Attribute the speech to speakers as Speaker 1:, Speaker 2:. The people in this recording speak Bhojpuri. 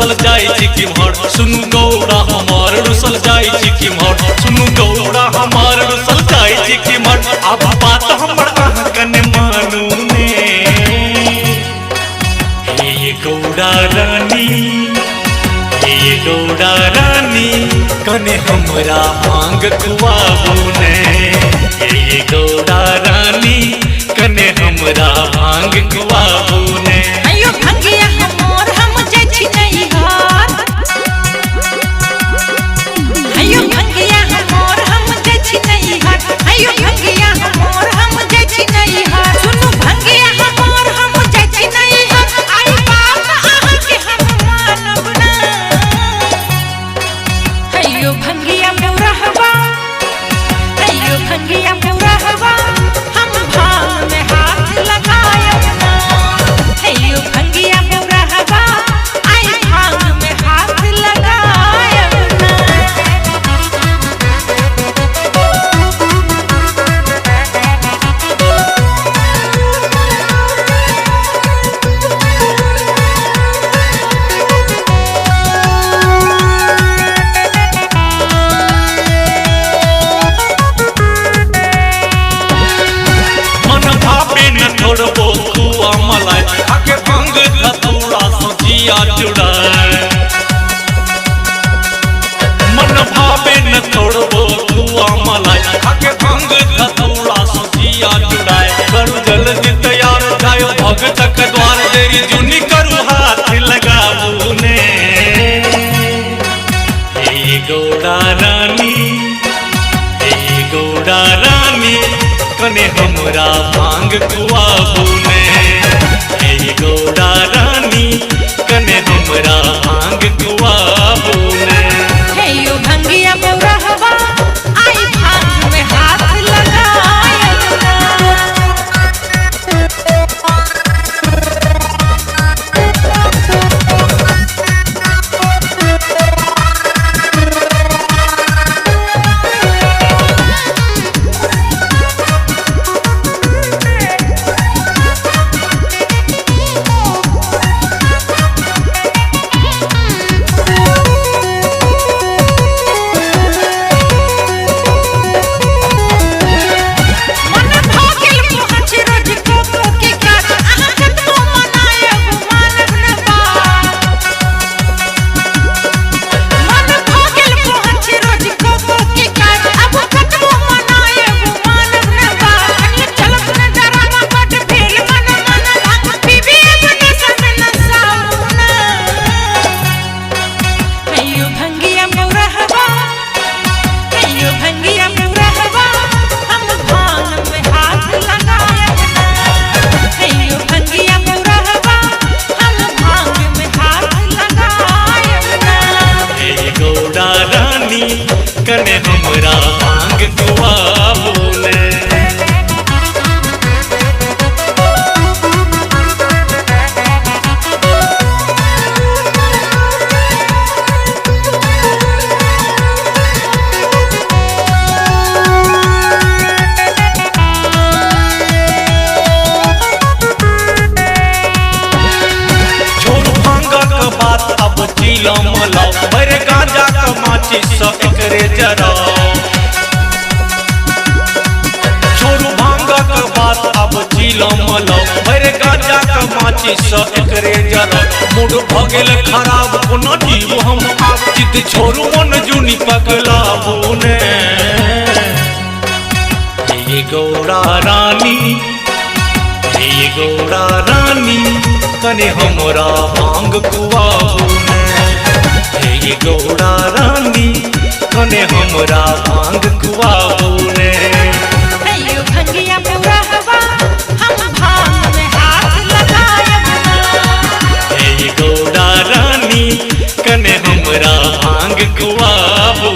Speaker 1: रुसल जाई चिकी मोर सुनु गौड़ा हमार रुसल जाई चिकी मोर सुनु गौड़ा हमार रुसल जाई चिकी मोर अब बात हमर कने मानू ने हे गौड़ा रानी हे गौड़ा रानी कने हमरा मांग कुआबू ने हे गौड़ा रानी कने हमरा मांग कुआबू ने
Speaker 2: अयो भंगिया हमर हम जाइ छी नहीं हार अयो भंगिया हमर हम जाइ छी नहीं हार अयो भंगिया हमर हम जाइ छी नहीं हार सुनु भंगिया हमर हम जाइ छी नहीं हार आई बात आहा के हम मानब ना अयो भंगिया मोरहवा अयो भंगिया मोरहवा हम भांग में हाथ लगायब ना अयो भंगिया मोरहवा आई भांग में हाथ लगायब ना
Speaker 1: मन भावे न छोड़बो खुआ मलाई आके भंग धतूरा सोचिया जुड़ाए मन भावे न छोड़बो खुआ मलाई आके भंग धतूरा सोचिया जुड़ाए करू जल्दी तैयार जायो भगत के द्वार देरी जुनी करू हाथ लगाबू ने हे गौड़ा रानी हे गौड़ा रानी कने हमरा भांग कुआबू ने हे गौड़ा रानी कने हमरा भांग कुआबू ने
Speaker 2: अयो भंगिया मोरहवा आई भांग में हाथ लगायब ना मन भागल पहुंच रोज को के काज आहा कतबो मनायब मानब न बात मन भागल पहुंच रोज को के काज अब कतबो मनायब मानब न बात अनिल चलत न डरावा बट फेल मन भांग पीबी अपने सब नसाऊ ना अयो भंगिया मोरहवा अयो भंगिया मोरहवा हम भांग में हाथ लगायब ना अयो भंगिया मोरहवा हम भांग में हाथ लगायब ना
Speaker 1: हे गौड़ा रानी कने हमरा भांग कुआबू ने छोड़ भांगा का बात अब चीला मलाओ भरे गांजा का माची सा एकरे जराओ छोड़ भांगा का बात अब चीला मलाओ भरे गांजा का माची सा एकरे जराओ मूड भगेल खराब कोना जीव हम आप चित छोड़ू मन जुनी पगला बोने हे गौड़ा रानी हे गौड़ा रानी कने हमरा भांग कुआबू ने हे गौड़ा रानी कने हमरा भांग कुआबू ने
Speaker 2: अयो भंगिया मोरहवा हम भांग में हाथ लगायब ना
Speaker 1: हे गौड़ा रानी कने हमरा भांग कुआबू